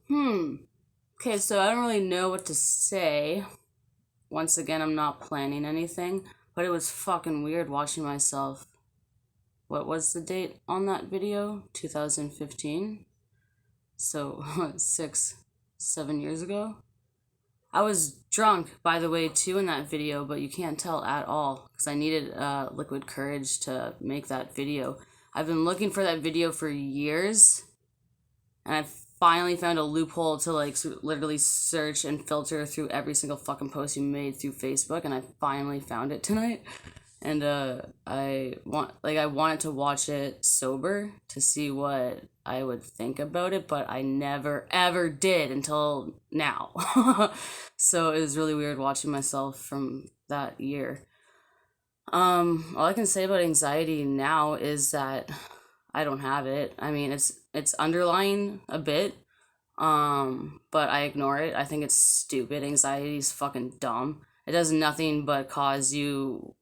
Hmm. Okay, so I don't really know what to say. Once again, I'm not planning anything, but it was fucking weird watching myself. What was the date on that video? 2015. So, 7 years ago? I was drunk, by the way, too, in that video, but you can't tell at all because I needed liquid courage to make that video. I've been looking for that video for years, and I finally found a loophole to literally search and filter through every single fucking post you made through Facebook, and I finally found it tonight. And I wanted to watch it sober to see what I would think about it, but I never ever did until now. So it was really weird watching myself from that year. All I can say about anxiety now is that I don't have it. I mean, it's underlying a bit, but I ignore it. I think it's stupid. Anxiety is fucking dumb. It does nothing but cause you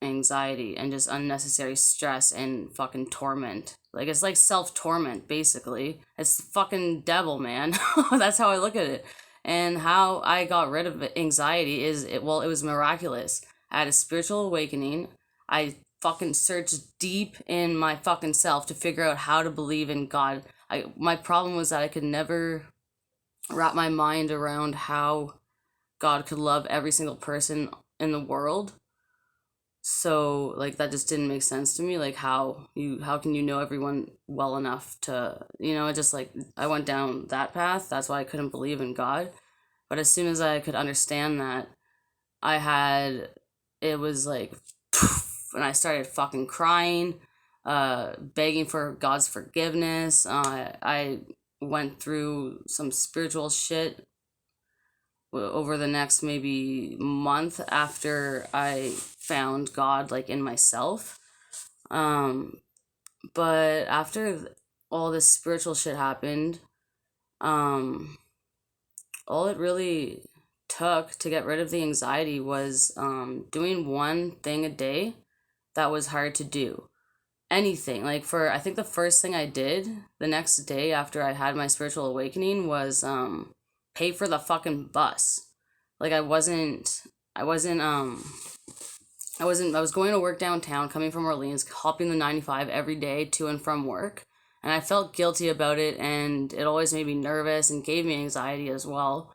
anxiety and just unnecessary stress and fucking torment. Like it's like self torment, basically. It's the fucking devil, man. That's how I look at it. And how I got rid of anxiety is it. Well, it was miraculous. I had a spiritual awakening. I fucking searched deep in my fucking self to figure out how to believe in God. My problem was that I could never wrap my mind around how God could love every single person in the world. So like that just didn't make sense to me. Like how can you know everyone well enough to, it just like I went down that path. That's why I couldn't believe in God. But as soon as I could understand that, I had it was like poof, and I started fucking crying, begging for God's forgiveness. I went through some spiritual shit over the next maybe month after I found God like in myself. Um, but after all this spiritual shit happened, um, all it really took to get rid of the anxiety was doing one thing a day that was hard to do. Anything. Like for I think the first thing I did the next day after I had my spiritual awakening was pay for the fucking bus. Like I was going to work downtown coming from Orleans, hopping the 95 every day to and from work. And I felt guilty about it, and it always made me nervous and gave me anxiety as well.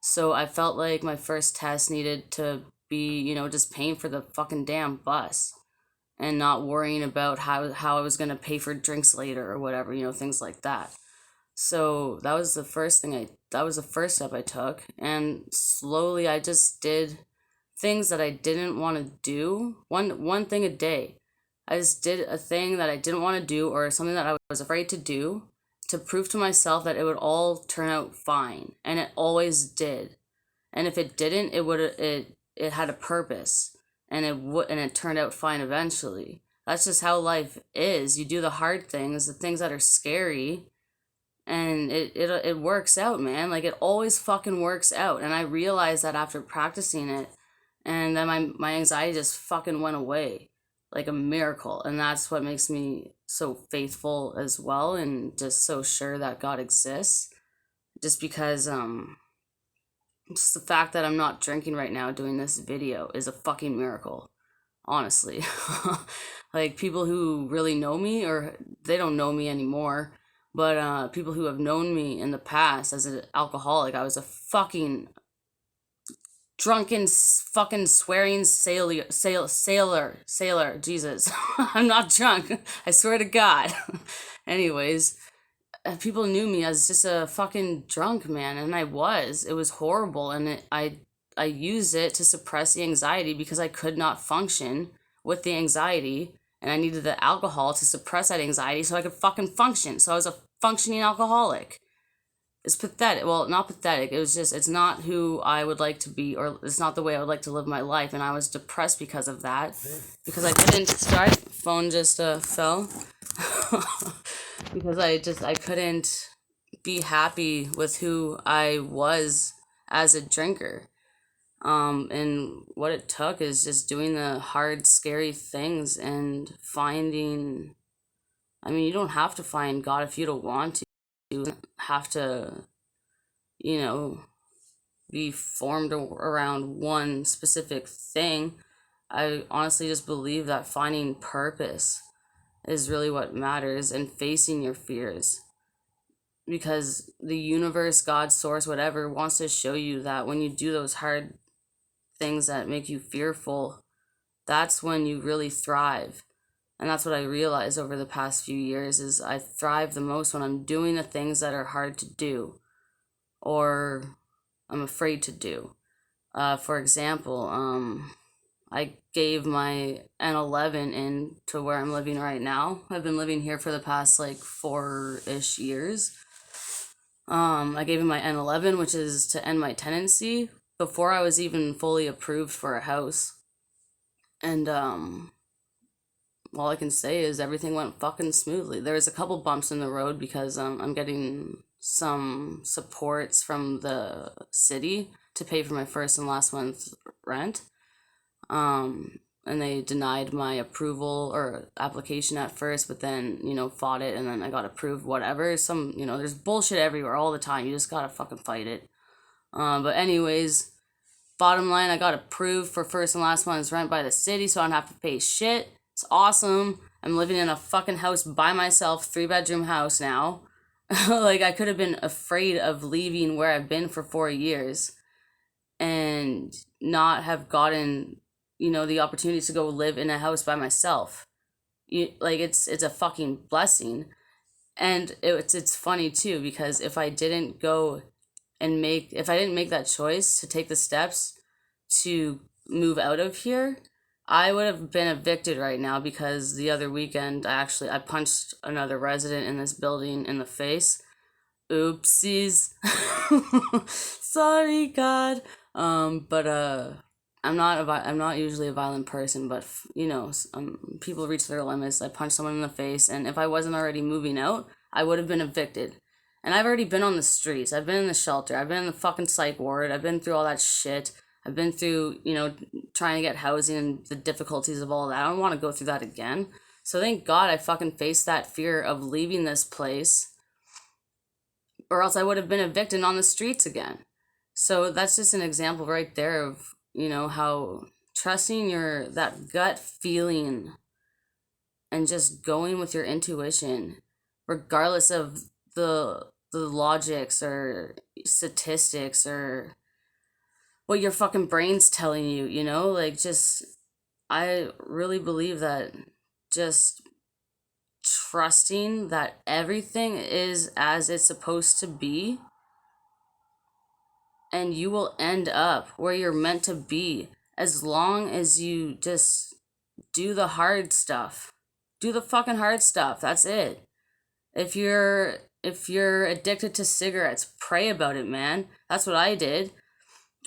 So I felt like my first test needed to be, just paying for the fucking damn bus and not worrying about how I was going to pay for drinks later or whatever, things like that. So that was the first step I took. And slowly I just did things that I didn't want to do. One thing a day. I just did a thing that I didn't want to do or something that I was afraid to do to prove to myself that it would all turn out fine. And it always did. And if it didn't, it had a purpose, and it turned out fine eventually. That's just how life is. You do the hard things, the things that are scary, and it works out, man. Like it always fucking works out. And I realized that after practicing it, and then my anxiety just fucking went away like a miracle. And that's what makes me so faithful as well, and just so sure that God exists. Just because just the fact that I'm not drinking right now doing this video is a fucking miracle, honestly. Like people who really know me, or they don't know me anymore, but people who have known me in the past as an alcoholic, I was a fucking drunken, fucking swearing sailor. Jesus, I'm not drunk. I swear to God. Anyways, people knew me as just a fucking drunk man, and I was. It was horrible, and I used it to suppress the anxiety because I could not function with the anxiety, and I needed the alcohol to suppress that anxiety so I could fucking function. So I was a functioning alcoholic. It's pathetic. Well, not pathetic. It was just it's not who I would like to be, or it's not the way I would like to live my life, and I was depressed because of that. Because I couldn't start. Phone just fell. Because I couldn't be happy with who I was as a drinker. And what it took is just doing the hard, scary things and finding. I mean, you don't have to find God if you don't want to. have to, you know, be formed around one specific thing. I honestly just believe that finding purpose is really what matters, and facing your fears, because the universe, God, source, whatever, wants to show you that when you do those hard things that make you fearful, that's when you really thrive. And that's what I realized over the past few years is I thrive the most when I'm doing the things that are hard to do or I'm afraid to do. For example, I gave my N11 in to where I'm living right now. I've been living here for the past like 4-ish years. I gave him my N11, which is to end my tenancy, before I was even fully approved for a house. And all I can say is everything went fucking smoothly. There was a couple bumps in the road because I'm getting some supports from the city to pay for my first and last month's rent. And they denied my approval or application at first, but then, fought it, and then I got approved, whatever. There's bullshit everywhere all the time. You just gotta fucking fight it. But anyways, bottom line, I got approved for first and last month's rent by the city, so I don't have to pay shit. It's awesome. I'm living in a fucking house by myself, 3-bedroom house now. Like, I could have been afraid of leaving where I've been for 4 years and not have gotten, the opportunity to go live in a house by myself. It's a fucking blessing. And it's funny too, because if I didn't make that choice to take the steps to move out of here, I would have been evicted right now, because the other weekend I punched another resident in this building in the face. Oopsies. Sorry, God. But I'm not usually a violent person, but people reach their limits. I punched someone in the face, and if I wasn't already moving out, I would have been evicted. And I've already been on the streets. I've been in the shelter. I've been in the fucking psych ward. I've been through all that shit. I've been through, trying to get housing and the difficulties of all that. I don't want to go through that again. So thank God I fucking faced that fear of leaving this place, or else I would have been evicted on the streets again. So that's just an example right there of, how trusting that gut feeling and just going with your intuition, regardless of the logics or statistics or what your fucking brain's telling you, I really believe that just trusting that everything is as it's supposed to be, and you will end up where you're meant to be, as long as you just do the hard stuff. Do the fucking hard stuff. That's it. If you're addicted to cigarettes, pray about it, man. That's what I did.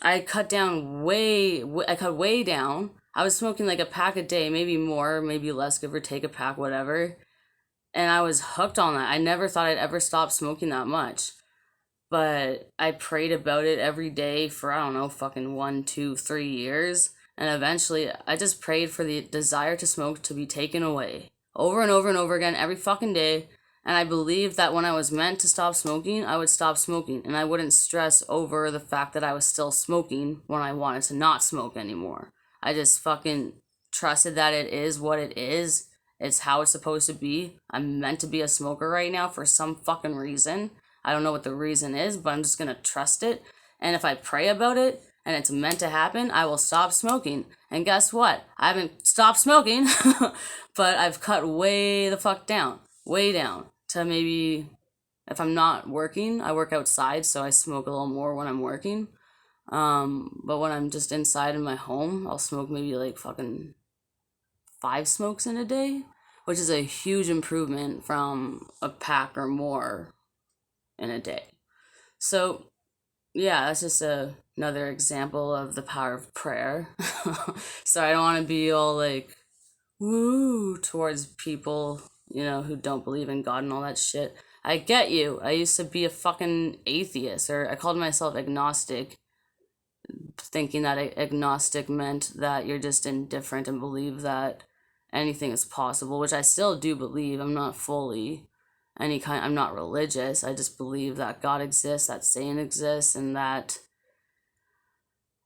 I cut way down. I was smoking like a pack a day, maybe more, maybe less, give or take a pack, whatever. And I was hooked on that. I never thought I'd ever stop smoking that much. But I prayed about it every day for, I don't know, fucking 1, 2, 3 years. And eventually, I just prayed for the desire to smoke to be taken away. Over and over and over again, every fucking day. And I believed that when I was meant to stop smoking, I would stop smoking. And I wouldn't stress over the fact that I was still smoking when I wanted to not smoke anymore. I just fucking trusted that it is what it is. It's how it's supposed to be. I'm meant to be a smoker right now for some fucking reason. I don't know what the reason is, but I'm just gonna trust it. And if I pray about it and it's meant to happen, I will stop smoking. And guess what? I haven't stopped smoking, but I've cut way the fuck down. Way down. To maybe, if I'm not working, I work outside, so I smoke a little more when I'm working. But when I'm just inside in my home, I'll smoke maybe like fucking 5 smokes in a day, which is a huge improvement from a pack or more in a day. So yeah, that's just another example of the power of prayer. So I don't want to be all like woo towards people, who don't believe in God and all that shit. I get you. I used to be a fucking atheist, or I called myself agnostic, thinking that agnostic meant that you're just indifferent and believe that anything is possible, which I still do believe. I'm not fully. I'm not religious. I just believe that God exists, that Satan exists, and that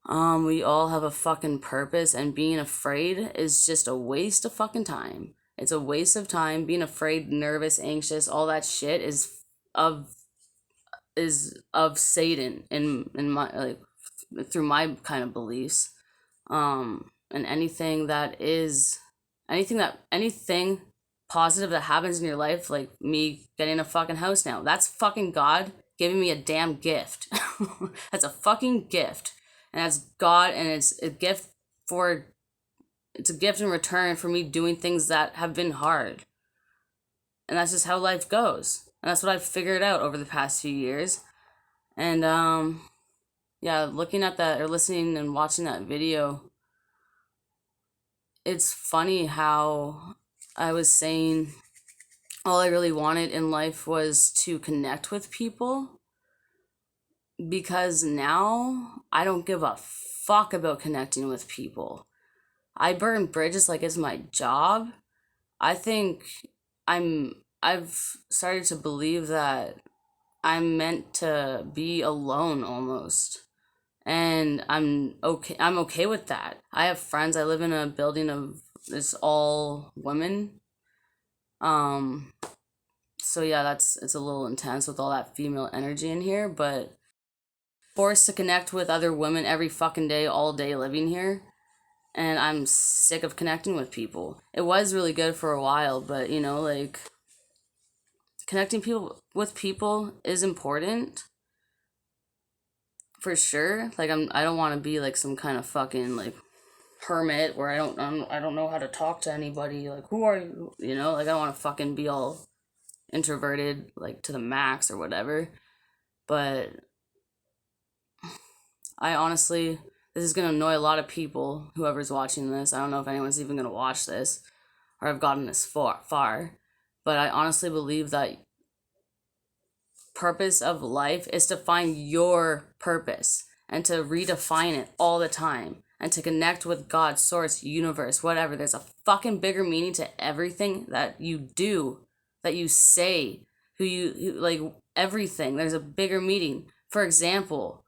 we all have a fucking purpose, and being afraid is just a waste of fucking time. It's a waste of time. Being afraid, nervous, anxious, all that shit of of Satan in my, like, through my kind of beliefs. And anything positive that happens in your life, like me getting a fucking house now, that's fucking God giving me a damn gift. That's a fucking gift. And that's God, and it's a gift in return for me doing things that have been hard. And that's just how life goes. And that's what I've figured out over the past few years. And yeah, looking at that or listening and watching that video, it's funny how I was saying all I really wanted in life was to connect with people, because now I don't give a fuck about connecting with people. I burn bridges like it's my job. I think I've started to believe that I'm meant to be alone almost. And I'm okay with that. I have friends. I live in a building of it's all women. So yeah, it's a little intense with all that female energy in here, but forced to connect with other women every fucking day, all day living here. And I'm sick of connecting with people. It was really good for a while, but like, connecting with people is important for sure. Like, I don't want to be like some kind of fucking like hermit where I don't know how to talk to anybody. Like, who are you? Like, I don't want to fucking be all introverted like to the max or whatever. But I honestly, this is gonna annoy a lot of people. Whoever's watching this, I don't know if anyone's even gonna watch this or have gotten this far. But I honestly believe that purpose of life is to find your purpose and to redefine it all the time and to connect with God, source, universe, whatever. There's a fucking bigger meaning to everything that you do, that you say, like, everything. There's a bigger meaning. For example,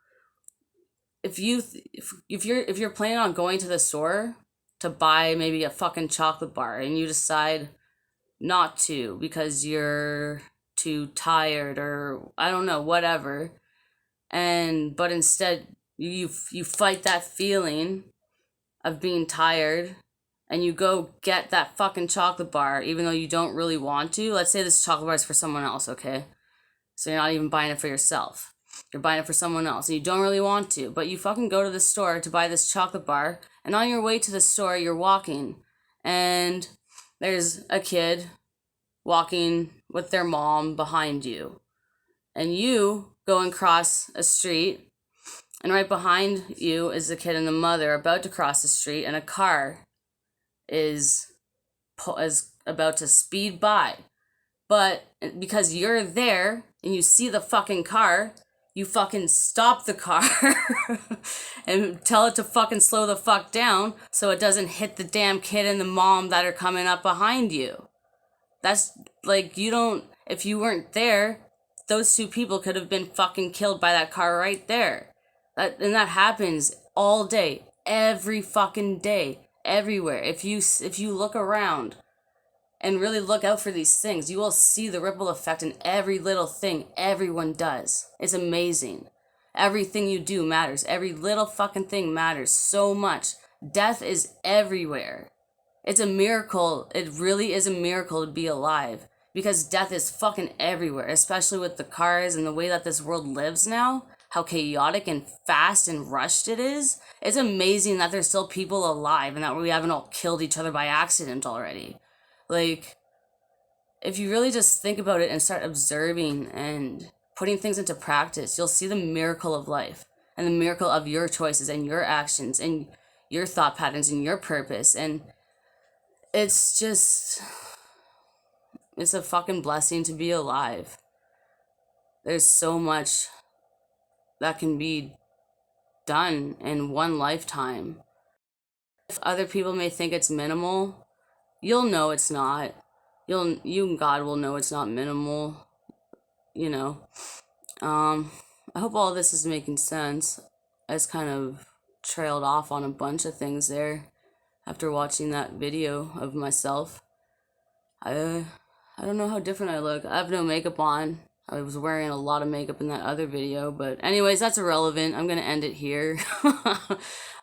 if you're planning on going to the store to buy maybe a fucking chocolate bar and you decide not to because you're too tired or I don't know, whatever, but instead you fight that feeling of being tired and you go get that fucking chocolate bar even though you don't really want to. Let's say this chocolate bar is for someone else, okay? So you're not even buying it for yourself. You're buying it for someone else and you don't really want to, but you fucking go to the store to buy this chocolate bar, and on your way to the store you're walking and there's a kid walking with their mom behind you, and you go and cross a street, and right behind you is the kid and the mother about to cross the street, and a car is about to speed by. But because you're there and you see the fucking car, you fucking stop the car and tell it to fucking slow the fuck down so it doesn't hit the damn kid and the mom that are coming up behind you. That's like, if you weren't there, those two people could have been fucking killed by that car right there. That happens all day, every fucking day, everywhere. If you look around and really look out for these things, you will see the ripple effect in every little thing everyone does. It's amazing. Everything you do matters. Every little fucking thing matters so much. Death is everywhere. It's a miracle. It really is a miracle to be alive, because death is fucking everywhere, especially with the cars and the way that this world lives now, how chaotic and fast and rushed it is. It's amazing that there's still people alive and that we haven't all killed each other by accident already. Like, if you really just think about it and start observing and putting things into practice, you'll see the miracle of life and the miracle of your choices and your actions and your thought patterns and your purpose. And it's a fucking blessing to be alive. There's so much that can be done in one lifetime. If other people may think it's minimal, you'll know it's not. you and God will know it's not minimal, you know. I hope all this is making sense. I just kind of trailed off on a bunch of things there after watching that video of myself. I don't know how different I look. I have no makeup on. I was wearing a lot of makeup in that other video, but anyways, that's irrelevant. I'm gonna end it here.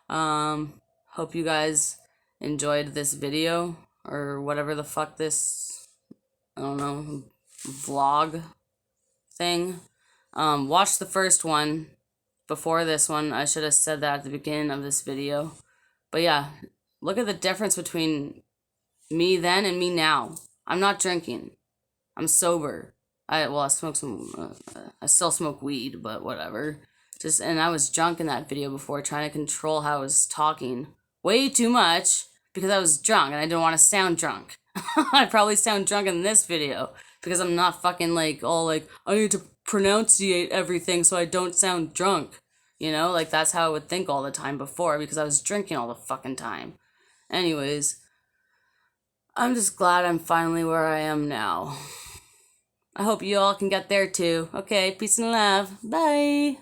Hope you guys enjoyed this video or whatever the fuck this, I don't know, vlog thing. Watch the first one before this one. I should have said that at the beginning of this video. But yeah, look at the difference between me then and me now. I'm not drinking. I'm sober. I smoke some. I still smoke weed, but whatever. And I was drunk in that video before, trying to control how I was talking way too much because I was drunk and I didn't want to sound drunk. I probably sound drunk in this video because I'm not fucking like all like I need to pronunciate everything so I don't sound drunk. You know, like that's how I would think all the time before because I was drinking all the fucking time. Anyways, I'm just glad I'm finally where I am now. I hope you all can get there too. Okay, peace and love. Bye.